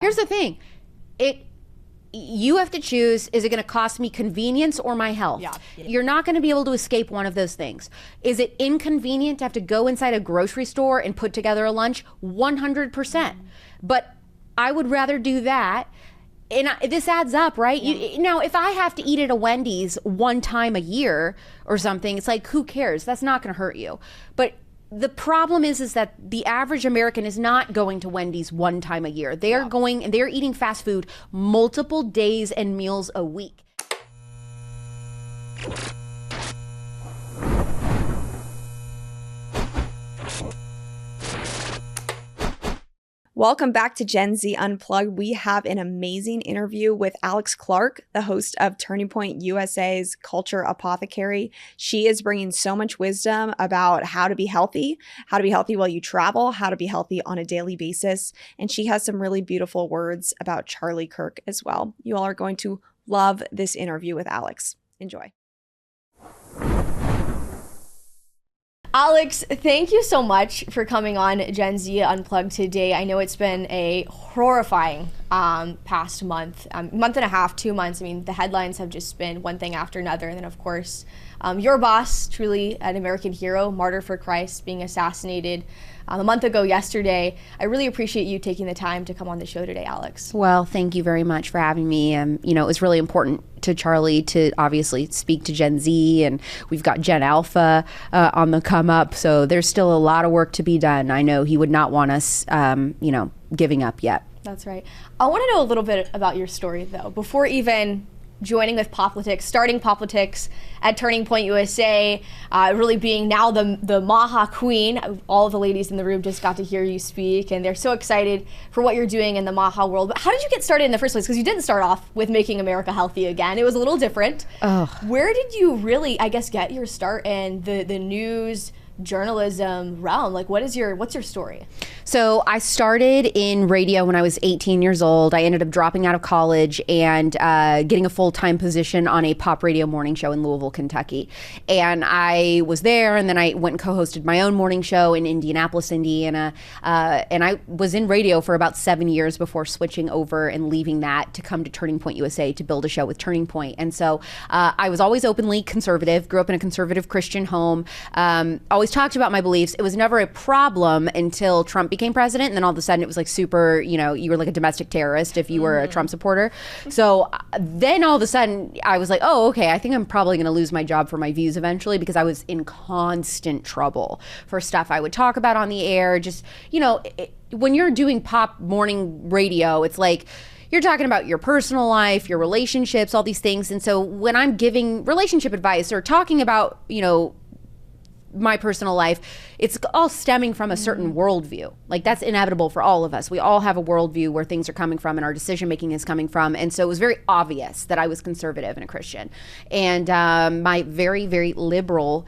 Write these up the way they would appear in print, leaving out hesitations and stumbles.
Here's the thing. You have to choose, is it going to cost me convenience or my health? Yeah. You're not going to be able to escape one of those things. Is it inconvenient to have to go inside a grocery store and put together a lunch? 100%. But I would rather do that. And this adds up, right? Now, if I have to eat at a Wendy's one time a year or something, it's like, who cares? That's not going to hurt you. But the problem is that the average American is not going to Wendy's one time a year. They are going and they're eating fast food multiple days and meals a week. Welcome back to Gen Z Unplugged. We have an amazing interview with Alex Clark, the host of Turning Point USA's Culture Apothecary. She is bringing so much wisdom about how to be healthy while you travel, how to be healthy on a daily basis. And she has some really beautiful words about Charlie Kirk as well. You all are going to love this interview with Alex. Enjoy. Alex, thank you so much for coming on Gen Z Unplugged today. I know it's been a horrifying past month and a half, 2 months. I mean, the headlines have just been one thing after another. And then, of course, your boss, truly an American hero, martyr for Christ, being assassinated a month ago yesterday. I really appreciate you taking the time to come on the show today, Alex. Well, thank you very much for having me. It was really important to Charlie to obviously speak to Gen Z, and we've got Gen Alpha on the come up. So there's still a lot of work to be done. I know he would not want us, giving up yet. That's right. I want to know a little bit about your story, though, before even joining with POPlitics, starting POPlitics at Turning Point USA, really being now the Maha Queen. All of the ladies in the room just got to hear you speak, and they're so excited for what you're doing in the Maha world. But how did you get started in the first place? Because you didn't start off with making America healthy again. It was a little different. Where did you really, I guess, get your start in the news journalism realm? Like, what's your story? So I started in radio when I was 18 years old. I ended up dropping out of college and getting a full-time position on a pop radio morning show in Louisville, Kentucky. And I was there, and then I went and co-hosted my own morning show in Indianapolis, Indiana. And I was in radio for about 7 years before switching over and leaving that to come to Turning Point USA to build a show with Turning Point. And so I was always openly conservative, grew up in a conservative Christian home, always talked about my beliefs. It was never a problem until Trump became president, and then all of a sudden it was like super, you were like a domestic terrorist if you were a Trump supporter. So then all of a sudden I was like, oh, okay, I think I'm probably going to lose my job for my views eventually, because I was in constant trouble for stuff I would talk about on the air. Just, when you're doing pop morning radio, it's like, you're talking about your personal life, your relationships, all these things. And so when I'm giving relationship advice or talking about, my personal life, it's all stemming from a certain worldview. Like, that's inevitable for all of us. We all have a worldview where things are coming from and our decision making is coming from. And so it was very obvious that I was conservative and a Christian. And my very, very liberal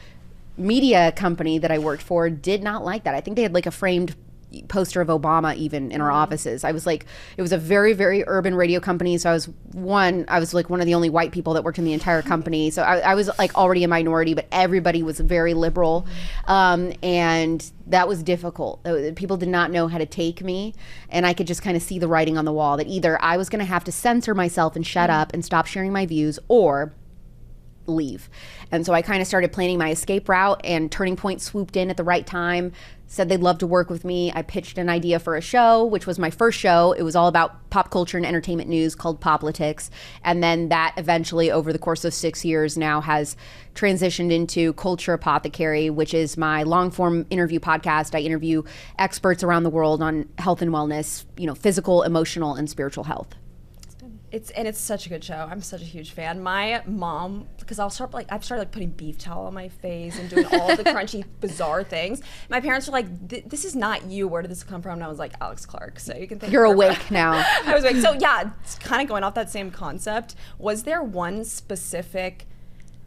media company that I worked for did not like that. I think they had like a framed poster of Obama even in our offices. I was like, it was a very, very urban radio company. So I was like one of the only white people that worked in the entire company. So I was like already a minority, but everybody was very liberal. And that was difficult. People did not know how to take me. And I could just kind of see the writing on the wall that either I was going to have to censor myself and shut up and stop sharing my views, or leave. And so I kind of started planning my escape route, and Turning Point swooped in at the right time, said they'd love to work with me. I pitched an idea for a show, which was my first show. It was all about pop culture and entertainment news, called POPlitics. And then that eventually, over the course of 6 years now, has transitioned into Culture Apothecary, which is my long form interview podcast. I interview experts around the world on health and wellness, physical, emotional, and spiritual health. It's such a good show. I'm such a huge fan. My mom, because I've started putting beef towel on my face and doing all the crunchy, bizarre things. My parents were like, "This is not you. Where did this come from?" And I was like, Alex Clark. So you can think you're awake now. I was awake. So yeah, it's kind of going off that same concept. Was there one specific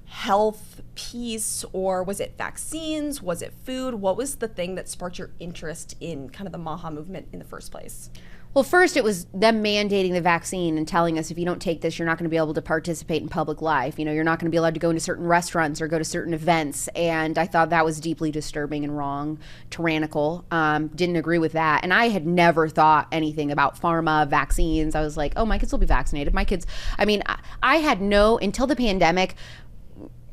health piece, or was it vaccines? Was it food? What was the thing that sparked your interest in kind of the Maha movement in the first place? Well, first it was them mandating the vaccine and telling us if you don't take this, you're not going to be able to participate in public life. You're not going to be allowed to go into certain restaurants or go to certain events. And I thought that was deeply disturbing and wrong, tyrannical. Didn't agree with that. And I had never thought anything about pharma, vaccines. I was like, oh, my kids will be vaccinated. My kids, I had until the pandemic,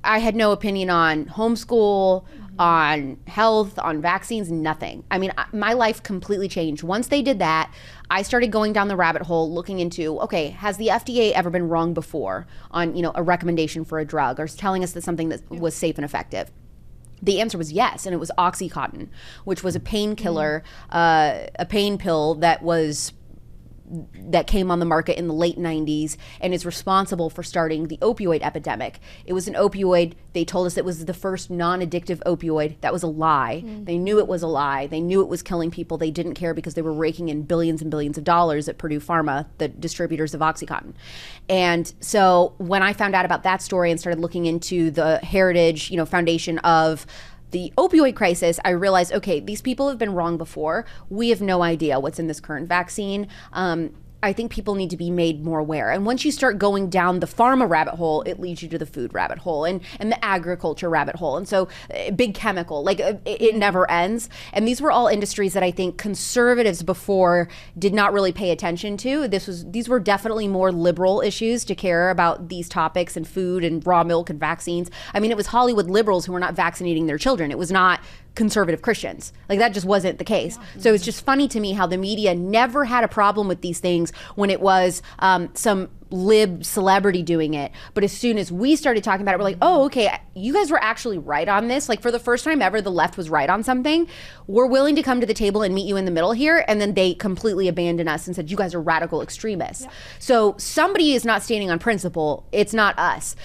I had no opinion on homeschool, on health, on vaccines, nothing. My life completely changed. Once they did that, I started going down the rabbit hole looking into, okay, has the FDA ever been wrong before on, a recommendation for a drug or telling us that something that was safe and effective? The answer was yes, and it was Oxycontin, which was a painkiller, a pain pill that came on the market in the late 90s and is responsible for starting the opioid epidemic. It was an opioid. They told us it was the first non-addictive opioid. That was a lie. They knew it was a lie. They knew it was killing people. They didn't care because they were raking in billions and billions of dollars at Purdue Pharma, the distributors of Oxycontin. And so when I found out about that story and started looking into the heritage, foundation of the opioid crisis, I realized, okay, these people have been wrong before. We have no idea what's in this current vaccine. I think people need to be made more aware. And once you start going down the pharma rabbit hole, it leads you to the food rabbit hole and the agriculture rabbit hole. And so big chemical, it never ends. And these were all industries that I think conservatives before did not really pay attention to. These were definitely more liberal issues to care about these topics and food and raw milk and vaccines. It was Hollywood liberals who were not vaccinating their children. It was not conservative Christians. That just wasn't the case. Yeah. So it's just funny to me how the media never had a problem with these things when it was some lib celebrity doing it. But as soon as we started talking about it, we're like, oh, okay, you guys were actually right on this. For the first time ever, the left was right on something. We're willing to come to the table and meet you in the middle here. And then they completely abandoned us and said, you guys are radical extremists. Yeah. So somebody is not standing on principle. It's not us.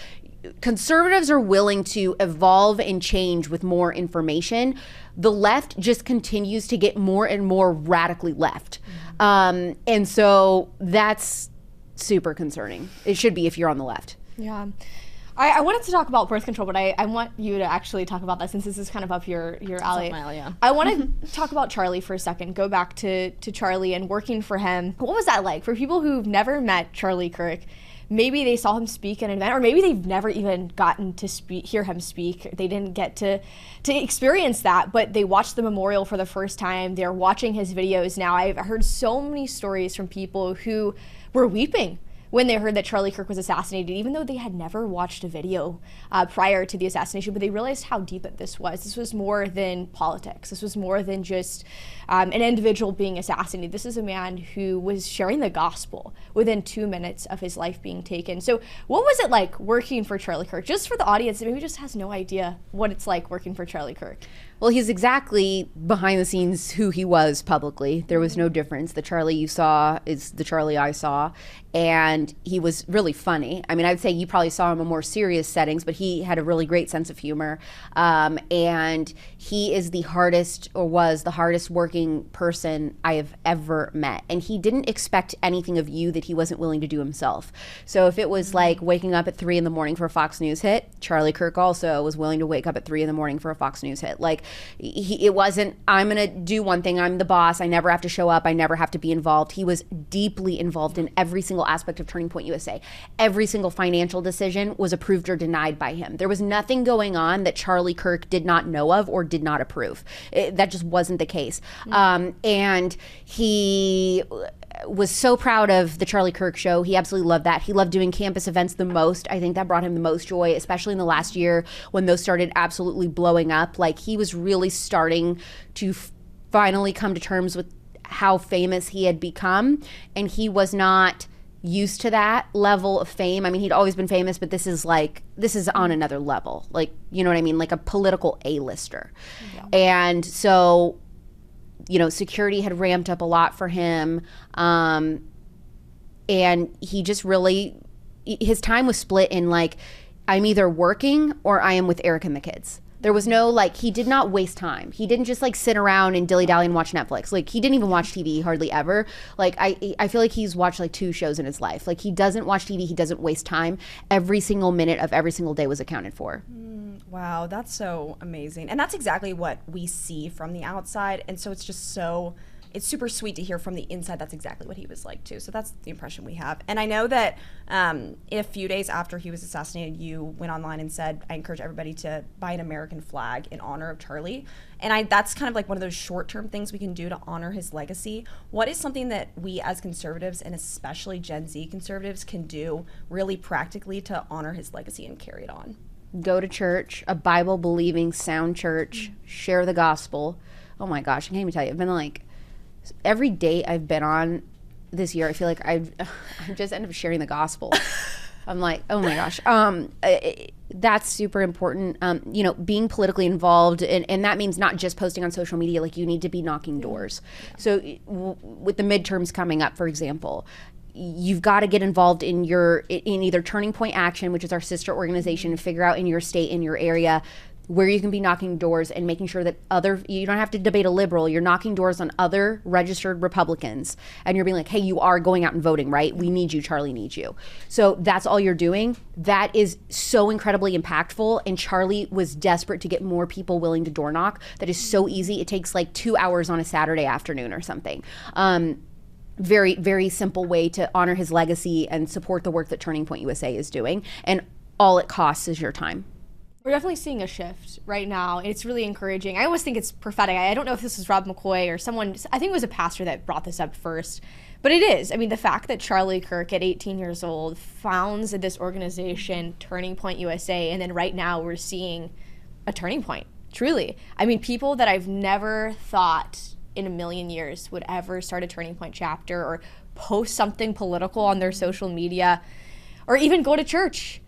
Conservatives are willing to evolve and change with more information. The left just continues to get more and more radically left. And so that's super concerning. It should be if you're on the left. Yeah. I wanted to talk about birth control, but I want you to actually talk about that since this is kind of up your alley. Yeah. I want to talk about Charlie for a second, go back to Charlie and working for him. What was that like for people who've never met Charlie Kirk? Maybe they saw him speak at an event, or maybe they've never even gotten to hear him speak. They didn't get to experience that, but they watched the memorial for the first time. They're watching his videos now. I've heard so many stories from people who were weeping when they heard that Charlie Kirk was assassinated, even though they had never watched a video prior to the assassination, but they realized how deep this was. This was more than politics. This was more than just an individual being assassinated. This is a man who was sharing the gospel within 2 minutes of his life being taken. So what was it like working for Charlie Kirk? Just for the audience that maybe just has no idea what it's like working for Charlie Kirk. Well, he's exactly behind the scenes who he was publicly. There was no difference. The Charlie you saw is the Charlie I saw. And he was really funny. I'd say you probably saw him in more serious settings, but he had a really great sense of humor. And he is was the hardest working person I have ever met. And he didn't expect anything of you that he wasn't willing to do himself. So if it was like waking up at 3 a.m. for a Fox News hit, Charlie Kirk also was willing to wake up at 3 a.m. for a Fox News hit. It wasn't, I'm going to do one thing, I'm the boss, I never have to show up, I never have to be involved. He was deeply involved in every single aspect of Turning Point USA. Every single financial decision was approved or denied by him. There was nothing going on that Charlie Kirk did not know of or did not approve. That just wasn't the case. And he was so proud of the Charlie Kirk show. He absolutely loved that. He loved doing campus events the most. I think that brought him the most joy, especially in the last year when those started absolutely blowing up. He was really starting to finally come to terms with how famous he had become, and he was not used to that level of fame. He'd always been famous, but this is on another level. You know what I mean? Like a political A-lister. Yeah. And so, security had ramped up a lot for him. And he just really, his time was split in I'm either working or I am with Eric and the kids. There was no, he did not waste time. He didn't just sit around and dilly-dally and watch Netflix. He didn't even watch TV hardly ever. I feel like he's watched 2 shows in his life. He doesn't watch TV. He doesn't waste time. Every single minute of every single day was accounted for. Wow, that's so amazing. And that's exactly what we see from the outside. And so it's it's super sweet to hear from the inside that's exactly what he was like too. So that's the impression we have. And I know that a few days after he was assassinated, you went online and said, I encourage everybody to buy an American flag in honor of Charlie. And that's kind of like one of those short-term things we can do to honor his legacy. What is something that we as conservatives, and especially Gen Z conservatives, can do really practically to honor his legacy and carry it on? Go to church, a Bible-believing, sound church, share the gospel. Oh my gosh, I can't even tell you. I've been like, every date I've been on this year, I feel like I just end up sharing the gospel. I'm like, oh my gosh. That's super important. Being politically involved, and that means not just posting on social media, like you need to be knocking doors. So with the midterms coming up, for example, you've got to get involved in either Turning Point Action, which is our sister organization, and figure out in your state, in your area, where you can be knocking doors and making sure that you don't have to debate a liberal, you're knocking doors on other registered Republicans, and you're being like, hey, you are going out and voting, right? We need you, Charlie needs you. So that's all you're doing. That is so incredibly impactful, and Charlie was desperate to get more people willing to door knock. That is so easy. It takes like 2 hours on a Saturday afternoon or something. Very, very simple way to honor his legacy and support the work that Turning Point USA is doing, and all it costs is your time. We're definitely seeing a shift right now. It's really encouraging. I always think it's prophetic. I don't know if this is Rob McCoy or someone, I think it was a pastor that brought this up first, but it is. I mean, the fact that Charlie Kirk at 18 years old founds this organization, Turning Point USA, and then right now we're seeing a turning point, truly. I mean, people that I've never thought in a million years would ever start a Turning Point chapter or post something political on their social media or even go to church.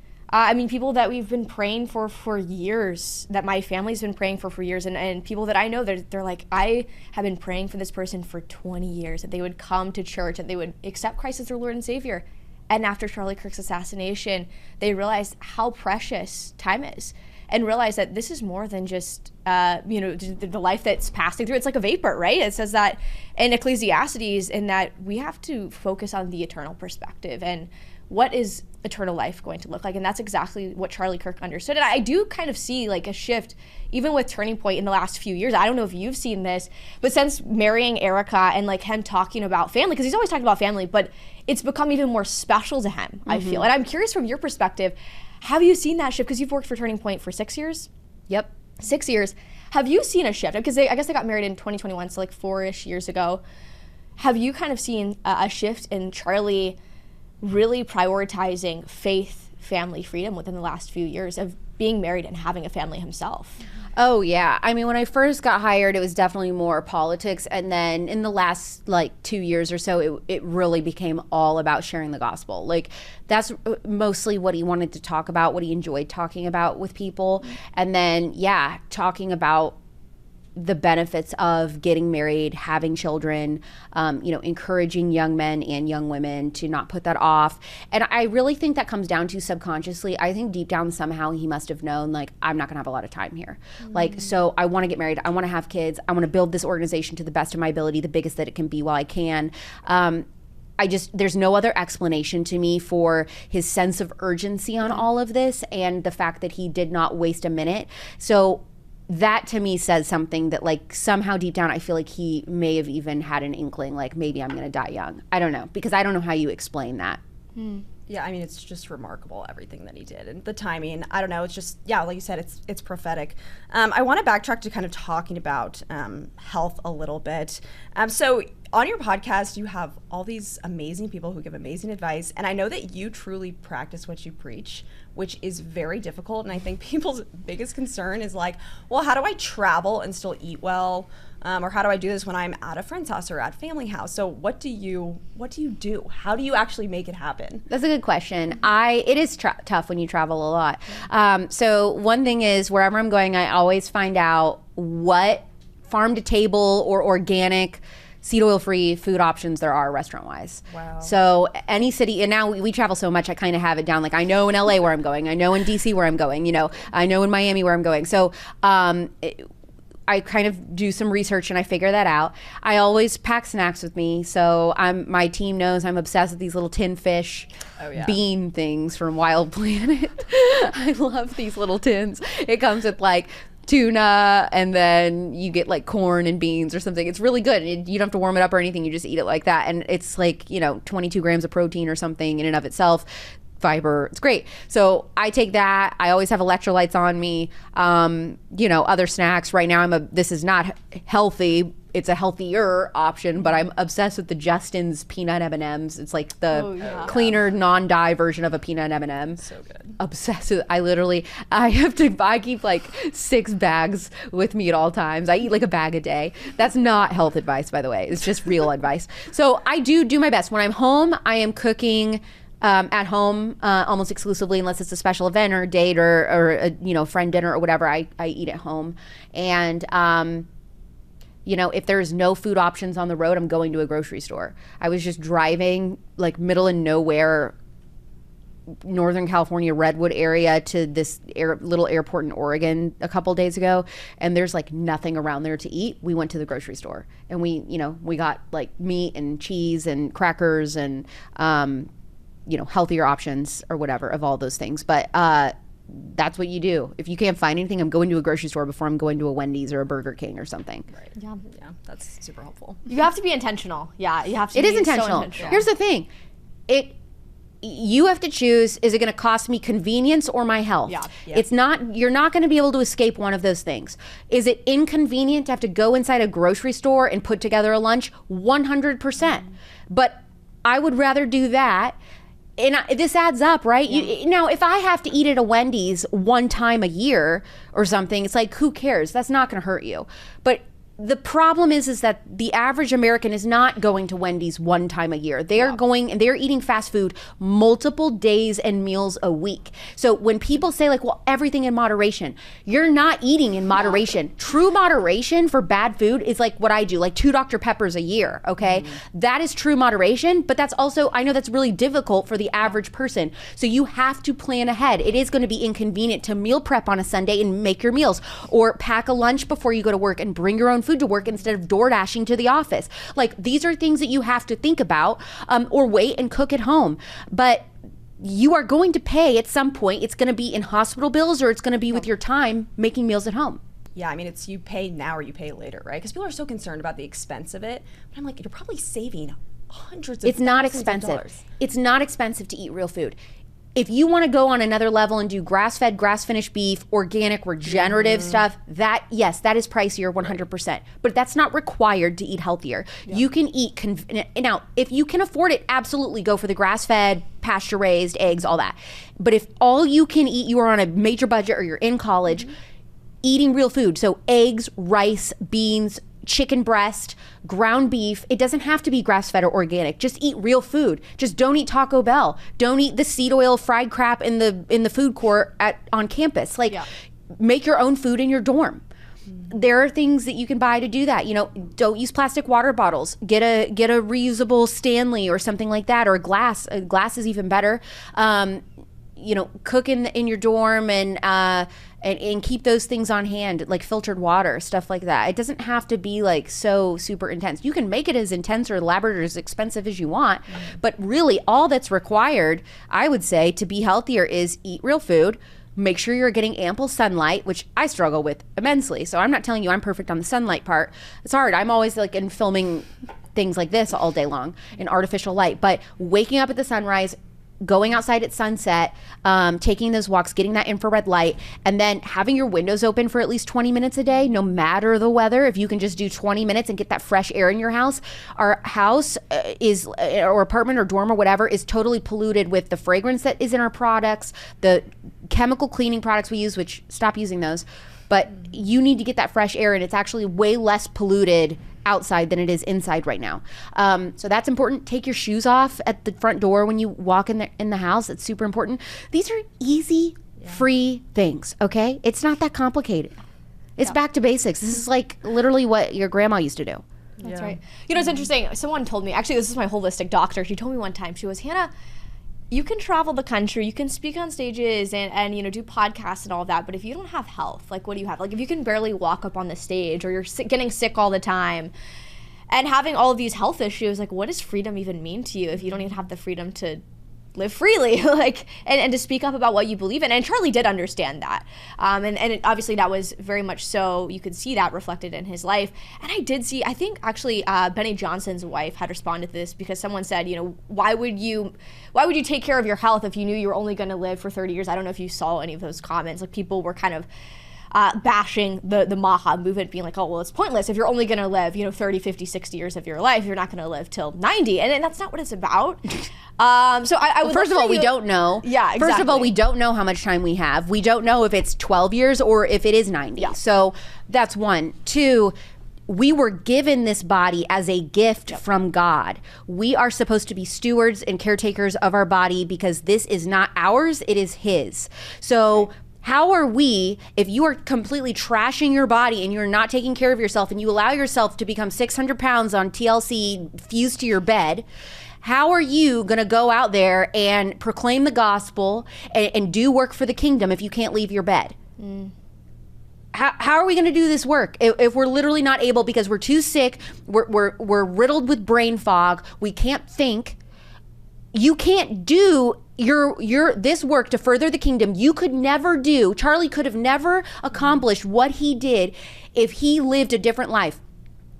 People that we've been praying for years, that my family's been praying for years, and people that I know, they're like, I have been praying for this person for 20 years, that they would come to church, that they would accept Christ as their Lord and Savior. And after Charlie Kirk's assassination, they realized how precious time is, and realized that this is more than just, the life that's passing through. It's like a vapor, right? It says that in Ecclesiastes, and that we have to focus on the eternal perspective and what is eternal life going to look like? And that's exactly what Charlie Kirk understood. And I do kind of see like a shift, even with Turning Point in the last few years. I don't know if you've seen this, but since marrying Erica and like him talking about family, because he's always talked about family, but it's become even more special to him, I feel. And I'm curious from your perspective, have you seen that shift? Because you've worked for Turning Point for 6 years? Yep. 6 years. Have you seen a shift? Because I guess they got married in 2021, so like 4-ish years ago. Have you kind of seen a shift in Charlie really prioritizing faith, family, freedom within the last few years of being married and having a family himself? Oh, yeah. I mean, when I first got hired, it was definitely more politics. And then in the last, 2 years or so, it really became all about sharing the gospel. Like, that's mostly what he wanted to talk about, what he enjoyed talking about with people. And then, talking about the benefits of getting married, having children, encouraging young men and young women to not put that off. And I really think that comes down to subconsciously. I think deep down somehow he must have known, I'm not gonna have a lot of time here. So I wanna get married, I wanna have kids, I wanna build this organization to the best of my ability, the biggest that it can be while I can. There's no other explanation to me for his sense of urgency on all of this and the fact that he did not waste a minute. So that to me says something that somehow deep down I feel like he may have even had an inkling, maybe I'm gonna die young. I don't know, because I don't know how you explain that. Yeah, I mean, it's just remarkable, everything that he did. And the timing, I don't know, it's just, like you said, it's prophetic. I want to backtrack to kind of talking about health a little bit. So on your podcast, you have all these amazing people who give amazing advice. And I know that you truly practice what you preach, which is very difficult. And I think people's biggest concern is well, how do I travel and still eat well? Or how do I do this when I'm at a friend's house or at family house? So what do you do? How do you actually make it happen? That's a good question. It is tough when you travel a lot. So one thing is, wherever I'm going, I always find out what farm to table or organic seed oil free food options there are restaurant wise. Wow. So any city, and now we travel so much, I kind of have it down. I know in LA where I'm going, I know in DC where I'm going, I know in Miami where I'm going. So I kind of do some research and I figure that out. I always pack snacks with me. So my team knows I'm obsessed with these little tin fish bean things from Wild Planet. I love these little tins. It comes with tuna, and then you get like corn and beans or something. It's really good. You don't have to warm it up or anything. You just eat it like that. And it's like, 22 grams of protein or something in and of itself. Fiber, it's great. So I take that. I always have electrolytes on me. Other snacks. Right now this is not healthy. It's a healthier option, but I'm obsessed with the Justin's peanut M&Ms. It's like the cleaner, non-dye version of a peanut M&M. So good. Obsessed with, I keep like 6 bags with me at all times. I eat like a bag a day. That's not health advice, by the way. It's just real advice. So I do my best. When I'm home, I am cooking at home almost exclusively, unless it's a special event or a date or a friend dinner or whatever. I eat at home. And if there's no food options on the road, I'm going to a grocery store. I was just driving like middle of nowhere, Northern California, Redwood area, to this little airport in Oregon a couple days ago, and there's like nothing around there to eat. We went to the grocery store and we got like meat and cheese and crackers and healthier options or whatever of all those things. But that's what you do. If you can't find anything, I'm going to a grocery store before I'm going to a Wendy's or a Burger King or something. Right. Yeah, that's super helpful. You have to be intentional. Yeah, you have to. It is intentional. Here's the thing. You have to choose, is it going to cost me convenience or my health? Yeah. It's not, you're not going to be able to escape one of those things. Is it inconvenient to have to go inside a grocery store and put together a lunch? 100%. But I would rather do that. And this adds up, right? Yeah. Now, if I have to eat at a Wendy's one time a year or something, it's like, who cares? That's not going to hurt you. But the problem is that the average American is not going to Wendy's one time a year. They are going and they're eating fast food multiple days and meals a week. So when people say like, well, everything in moderation, you're not eating in moderation. True moderation for bad food is like what I do, like 2 Dr. Peppers a year, okay? That is true moderation, but that's also, I know that's really difficult for the average person. So you have to plan ahead. It is going to be inconvenient to meal prep on a Sunday and make your meals, or pack a lunch before you go to work and bring your own food to work instead of door dashing to the office. Like, these are things that you have to think about, or wait and cook at home. But you are going to pay at some point. It's going to be in hospital bills, or it's going to be with your time making meals at home. Yeah, I mean, it's you pay now or you pay later, right? Because people are so concerned about the expense of it. But I'm like, you're probably saving hundreds of thousands of dollars. It's not expensive to eat real food. If you want to go on another level and do grass-fed, grass-finished beef, organic, regenerative stuff, that is pricier 100%. But that's not required to eat healthier. Yeah. You can eat, now, if you can afford it, absolutely go for the grass-fed, pasture-raised, eggs, all that. But if all you can eat, you are on a major budget or you're in college, eating real food, so eggs, rice, beans, chicken breast, ground beef. It doesn't have to be grass-fed or organic. Just eat real food. Just don't eat Taco Bell. Don't eat the seed oil fried crap in the food court on campus. Make your own food in your dorm. There are things that you can buy to do that. Don't use plastic water bottles. Get a reusable Stanley or something like that, or a glass. A glass is even better. Cook in your dorm and keep those things on hand, like filtered water, stuff like that. It doesn't have to be like so super intense. You can make it as intense or elaborate or as expensive as you want, but really all that's required, I would say, to be healthier is eat real food, make sure you're getting ample sunlight, which I struggle with immensely. So I'm not telling you I'm perfect on the sunlight part. It's hard. I'm always like in filming things like this all day long in artificial light, but waking up at the sunrise, going outside at sunset, taking those walks, getting that infrared light, and then having your windows open for at least 20 minutes a day, no matter the weather. If you can just do 20 minutes and get that fresh air in your house. Our house or apartment or dorm or whatever is totally polluted with the fragrance that is in our products, the chemical cleaning products we use, which stop using those. But you need to get that fresh air, and it's actually way less polluted outside than it is inside right now. So that's important. Take your shoes off at the front door when you walk in the house. It's super important. These are easy, free things, okay? It's not that complicated. It's back to basics. This is like literally what your grandma used to do. That's right. It's interesting. Someone told me, actually, this is my holistic doctor. She told me one time, she goes, Hannah, you can travel the country, you can speak on stages and do podcasts and all of that, but if you don't have health, like what do you have? Like if you can barely walk up on the stage, or you're getting sick all the time and having all of these health issues, like what does freedom even mean to you if you don't even have the freedom to live freely, like, and to speak up about what you believe in. And Charlie did understand that. Obviously that was very much so, you could see that reflected in his life. And I did see, I think actually Benny Johnson's wife had responded to this, because someone said, why would you take care of your health if you knew you were only going to live for 30 years? I don't know if you saw any of those comments. Like, people were kind of bashing the Maha movement, being like, oh, well, it's pointless if you're only going to live 30, 50, 60 years of your life. You're not going to live till 90, and that's not what it's about. So I would first of all, we don't know. Yeah, exactly. First of all, we don't know how much time we have. We don't know if it's 12 years or if it is 90. Yeah. So that's one. Two, we were given this body as a gift from God. We are supposed to be stewards and caretakers of our body, because this is not ours, it is His. So how are we, if you are completely trashing your body and you're not taking care of yourself, and you allow yourself to become 600 pounds on TLC fused to your bed, how are you going to go out there and proclaim the gospel and do work for the kingdom if you can't leave your bed? How are we going to do this work if we're literally not able, because we're too sick, we're riddled with brain fog, we can't think? You can't do your this work to further the kingdom. You could never do, Charlie could have never accomplished what he did if he lived a different life,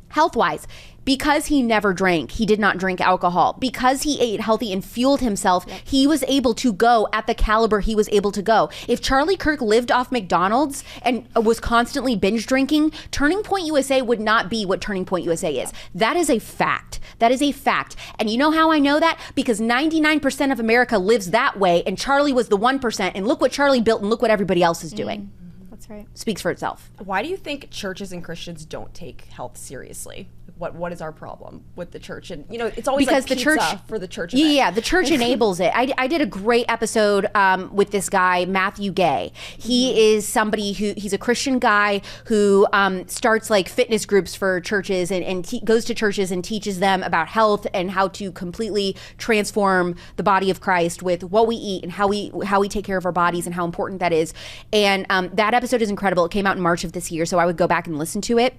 health-wise. Because he never drank, he did not drink alcohol. Because he ate healthy and fueled himself, he was able to go at the caliber he was able to go. If Charlie Kirk lived off McDonald's and was constantly binge drinking, Turning Point USA would not be what Turning Point USA is. That is a fact. That is a fact. And you know how I know that? Because 99% of America lives that way, and Charlie was the 1%, and look what Charlie built and look what everybody else is doing. That's right. Speaks for itself. Why do you think churches and Christians don't take health seriously? What is our problem with the church? And it's always because like the pizza church for the church event. Yeah, the church enables it. I did a great episode with this guy, Matthew Gay. He is somebody he's a Christian guy who starts like fitness groups for churches and goes to churches and teaches them about health and how to completely transform the body of Christ with what we eat and how we take care of our bodies and how important that is. And that episode is incredible. It came out in March of this year, so I would go back and listen to it.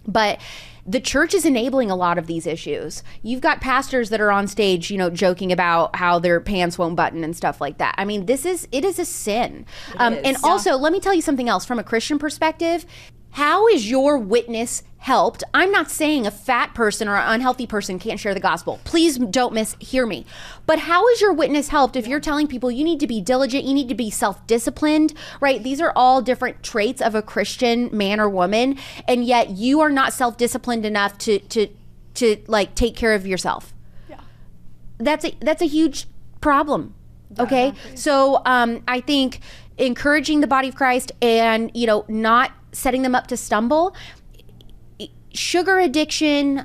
But the church is enabling a lot of these issues. You've got pastors that are on stage, joking about how their pants won't button and stuff like that. I mean, it is a sin. Also, let me tell you something else from a Christian perspective. How is your witness helped? I'm not saying a fat person or an unhealthy person can't share the gospel. Please don't mishear me. But how is your witness helped if you're telling people you need to be diligent, you need to be self-disciplined, right? These are all different traits of a Christian man or woman, and yet you are not self-disciplined enough to like take care of yourself. Yeah. That's a huge problem. Okay? So I think encouraging the body of Christ and, not setting them up to stumble. Sugar addiction,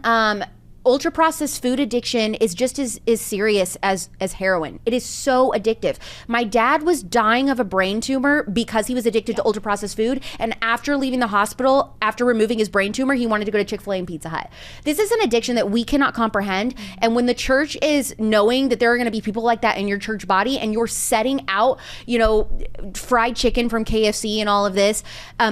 ultra processed food addiction is just as serious as heroin. It is so addictive. My dad was dying of a brain tumor because he was addicted to ultra processed food, and after leaving the hospital, after removing his brain tumor, he wanted to go to Chick-fil-A and Pizza Hut. This is an addiction that we cannot comprehend, and when the church is knowing that there are going to be people like that in your church body, and you're setting out fried chicken from KFC and all of this,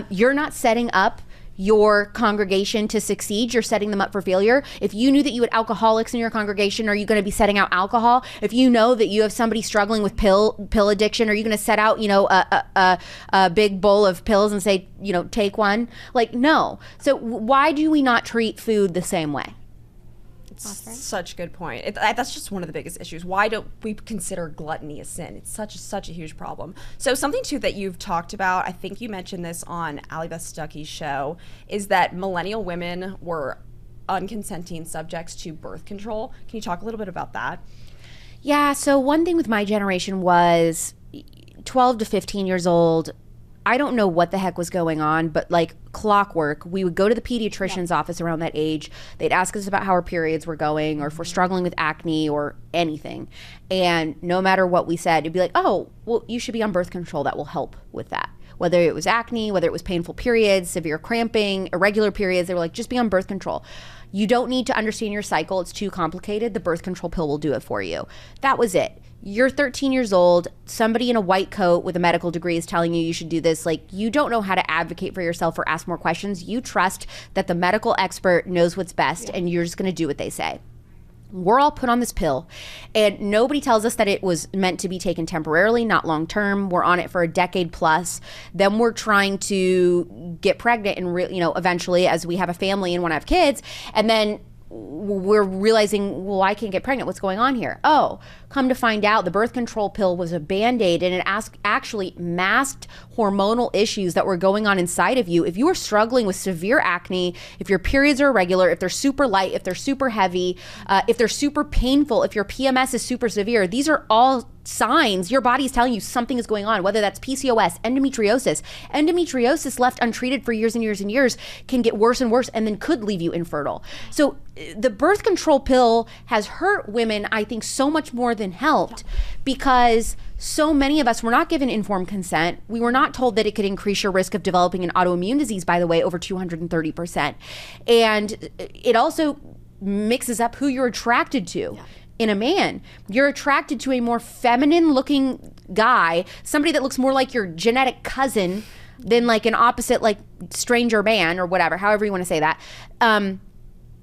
you're not setting up your congregation to succeed. You're setting them up for failure. If you knew that you had alcoholics in your congregation, are you going to be setting out alcohol? If you know that you have somebody struggling with pill addiction, are you going to set out a big bowl of pills and say take one? Like, no. So why do we not treat food the same way? Such a good point. That's just one of the biggest issues. Why don't we consider gluttony a sin? It's such a huge problem. So something too that you've talked about, I think you mentioned this on Allie Beth Stuckey's show, is that millennial women were unconsenting subjects to birth control. Can you talk a little bit about that? Yeah, so one thing with my generation was 12 to 15 years old. I don't know what the heck was going on, but like clockwork, we would go to the pediatrician's office around that age. They'd ask us about how our periods were going or if we're struggling with acne or anything. And no matter what we said, it'd be like, oh, well, you should be on birth control. That will help with that. Whether it was acne, whether it was painful periods, severe cramping, irregular periods, they were like, just be on birth control. You don't need to understand your cycle. It's too complicated. The birth control pill will do it for you. That was it. You're 13 years old, somebody in a white coat with a medical degree is telling you should do this. Like, you don't know how to advocate for yourself or ask more questions. You trust that the medical expert knows what's best and you're just going to do what they say. We're all put on this pill, and nobody tells us that it was meant to be taken temporarily, not long term. We're on it for a decade plus. Then we're trying to get pregnant and eventually, as we have a family and want to have kids, and then we're realizing, well, I can't get pregnant. What's going on here? Oh, come to find out, the birth control pill was a Band-Aid, and it actually masked hormonal issues that were going on inside of you. If you are struggling with severe acne, if your periods are irregular, if they're super light, if they're super heavy, if they're super painful, if your PMS is super severe, these are all signs your body is telling you something is going on, whether that's PCOS, endometriosis. Endometriosis left untreated for years and years and years can get worse and worse and then could leave you infertile. So the birth control pill has hurt women, I think, so much more than helped, because so many of us were not given informed consent. We were not told that it could increase your risk of developing an autoimmune disease, by the way, over 230%. And it also mixes up who you're attracted to. Yeah. In a man, you're attracted to a more feminine looking guy, somebody that looks more like your genetic cousin than like an opposite, like stranger man or whatever, however you want to say that.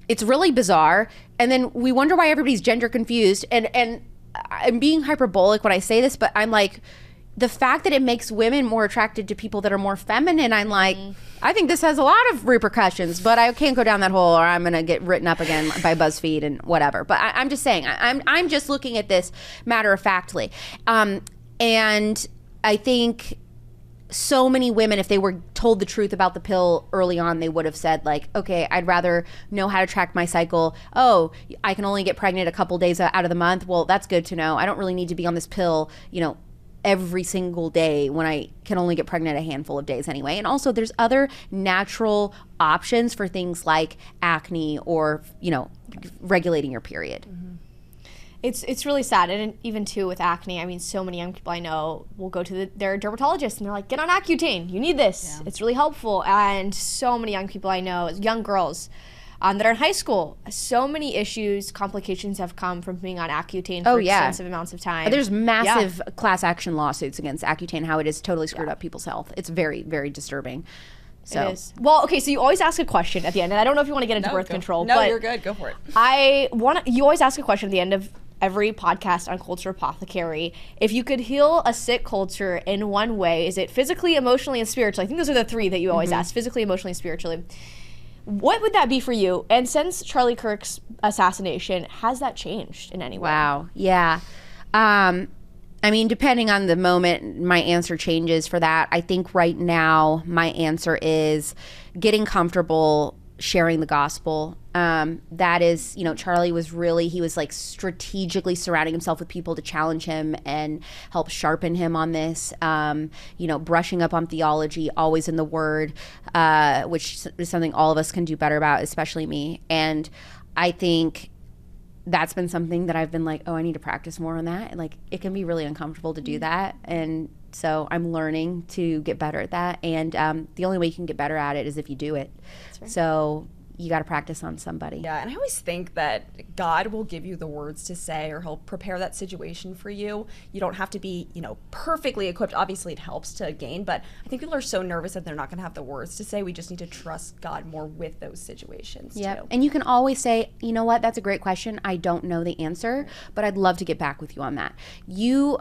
It's really bizarre. And then we wonder why everybody's gender confused. And I'm being hyperbolic when I say this, but I'm like, the fact that it makes women more attracted to people that are more feminine, I'm like, I think this has a lot of repercussions, but I can't go down that hole or I'm going to get written up again by BuzzFeed and whatever. But I'm just saying, I'm just looking at this matter of factly. And I think so many women, if they were told the truth about the pill early on, they would have said like, okay, I'd rather know how to track my cycle. Oh, I can only get pregnant a couple days out of the month. Well, that's good to know. I don't really need to be on this pill, every single day when I can only get pregnant a handful of days anyway. And also there's other natural options for things like acne or, regulating your period. Mm-hmm. It's really sad. And even too with acne, I mean, so many young people I know will go to their dermatologist and they're like, get on Accutane. You need this. Yeah. It's really helpful. And so many young people I know, young girls, that are in high school, so many issues, complications have come from being on Accutane for extensive amounts of time. There's massive class action lawsuits against Accutane, how it has totally screwed up people's health. It's very, very disturbing. So. It is. Well, okay, so you always ask a question at the end, and I don't know if you want to get into birth control. No, but you're good. Go for it. You always ask a question at the end of every podcast on Culture Apothecary. If you could heal a sick culture in one way, is it physically, emotionally, and spiritually? I think those are the three that you always ask, physically, emotionally, and spiritually. What would that be for you? And since Charlie Kirk's assassination, has that changed in any way? Wow. Yeah. I mean, depending on the moment, my answer changes for that. I think right now my answer is getting comfortable sharing the gospel. That is, Charlie was he was like strategically surrounding himself with people to challenge him and help sharpen him on this, brushing up on theology, always in the word, which is something all of us can do better about, especially me. And I think that's been something that I've been like, oh, I need to practice more on that. Like, it can be really uncomfortable to do that. And so I'm learning to get better at that. And the only way you can get better at it is if you do it. That's right. So you got to practice on somebody. Yeah, and I always think that God will give you the words to say, or he'll prepare that situation for you. You don't have to be, perfectly equipped. Obviously, it helps to gain, but I think people are so nervous that they're not going to have the words to say. We just need to trust God more with those situations, too. And you can always say, you know what, that's a great question. I don't know the answer, but I'd love to get back with you on that. You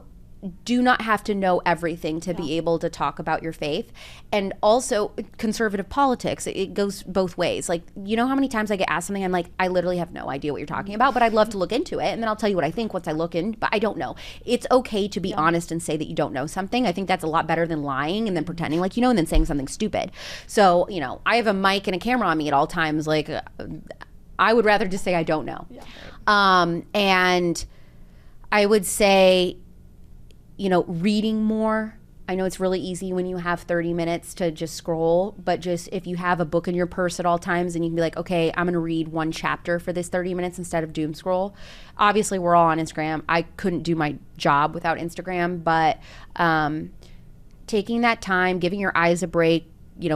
do not have to know everything to be able to talk about your faith. And also conservative politics, it goes both ways. Like, you know how many times I get asked something, I'm like, I literally have no idea what you're talking about, but I'd love to look into it. And then I'll tell you what I think once I look in, but I don't know. It's okay to be honest and say that you don't know something. I think that's a lot better than lying and then pretending like you know and then saying something stupid. So, I have a mic and a camera on me at all times. Like, I would rather just say I don't know. Yeah. And I would say, reading more. I know it's really easy when you have 30 minutes to just scroll, but just if you have a book in your purse at all times and you can be like, okay, I'm going to read one chapter for this 30 minutes instead of doom scroll. Obviously, we're all on Instagram. I couldn't do my job without Instagram, but taking that time, giving your eyes a break,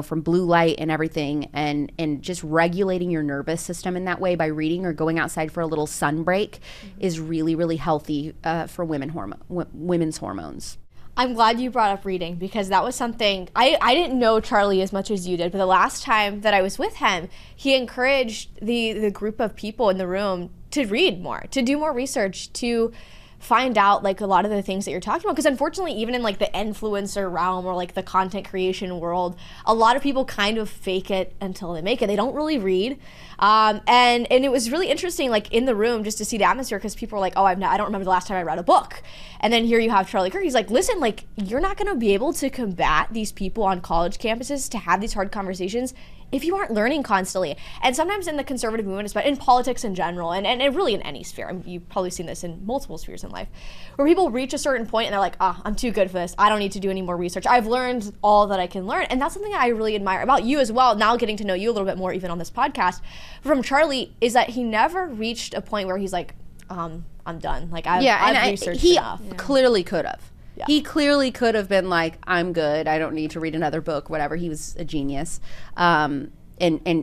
from blue light and everything, and just regulating your nervous system in that way by reading or going outside for a little sun break is really, really healthy for women's hormones. I'm glad you brought up reading, because that was something, I didn't know Charlie as much as you did, but the last time that I was with him, he encouraged the group of people in the room to read more, to do more research, to find out like a lot of the things that you're talking about. Because unfortunately, even in like the influencer realm or like the content creation world, a lot of people kind of fake it until they make it. They don't really read. And it was really interesting, like in the room, just to see the atmosphere, because people were like, oh, I don't remember the last time I read a book. And then here you have Charlie Kirk. He's like, listen, like you're not going to be able to combat these people on college campuses to have these hard conversations if you aren't learning constantly. And sometimes in the conservative movement, but in politics in general, and really in any sphere, I mean, you've probably seen this in multiple spheres in life, where people reach a certain point and they're like, I'm too good for this. I don't need to do any more research. I've learned all that I can learn. And that's something I really admire about you as well, now getting to know you a little bit more even on this podcast, from Charlie, is that he never reached a point where he's like, I'm done. Like, I've researched enough. He clearly could have. Yeah. He clearly could have been like, I'm good. I don't need to read another book, whatever. He was a genius, and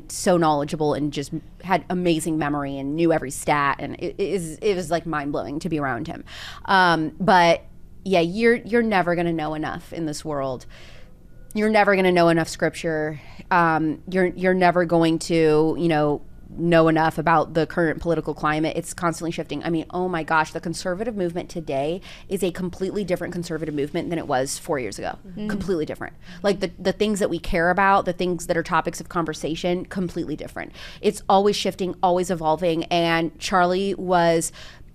so knowledgeable, and just had amazing memory and knew every stat. And it was like mind blowing to be around him. But yeah, you're never going to know enough in this world. You're never going to know enough scripture. You're never going to, know enough about the current political climate. It's constantly shifting. I mean, oh my gosh, the conservative movement today is a completely different conservative movement than it was 4 years ago. Mm-hmm. Completely different. Like the things that we care about, the things that are topics of conversation, completely different. It's always shifting, always evolving. And Charlie was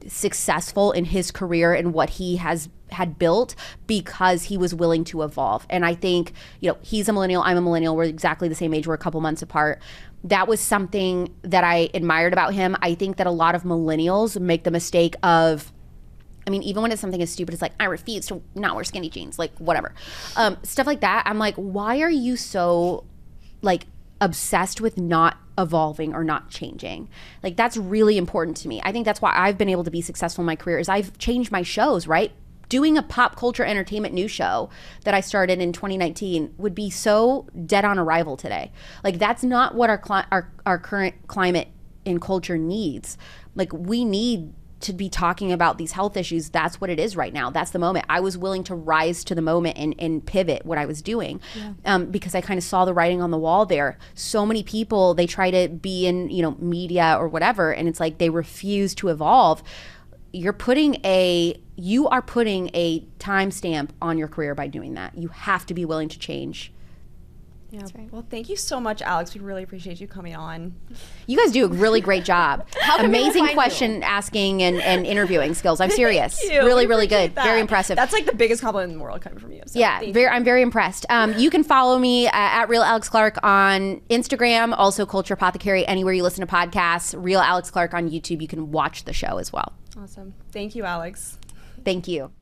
successful in his career and what he had built because he was willing to evolve. And I think, he's a millennial, I'm a millennial, we're exactly the same age, we're a couple months apart. That was something that I admired about him. I think that a lot of millennials make the mistake of, even when it's something as stupid as like, I refuse to not wear skinny jeans, like whatever. Stuff like that. I'm like, why are you so like obsessed with not evolving or not changing? Like, that's really important to me. I think that's why I've been able to be successful in my career, is I've changed my shows, right? Doing a pop culture entertainment news show that I started in 2019 would be so dead on arrival today. Like, that's not what our current climate in culture needs. Like, we need to be talking about these health issues. That's what it is right now. That's the moment. I was willing to rise to the moment and pivot what I was doing, because I kind of saw the writing on the wall there. So many people, they try to be in, media or whatever, and it's like they refuse to evolve. You are putting a timestamp on your career by doing that. You have to be willing to change. Yeah. That's right. Well, thank you so much, Alex. We really appreciate you coming on. You guys do a really great job. Amazing question asking and interviewing skills. I'm serious. Really, really good. Very impressive. That's like the biggest compliment in the world coming from you. So yeah, I'm very impressed. You can follow me at Real Alex Clark on Instagram, also Culture Apothecary, anywhere you listen to podcasts. Real Alex Clark on YouTube. You can watch the show as well. Awesome. Thank you, Alex. Thank you.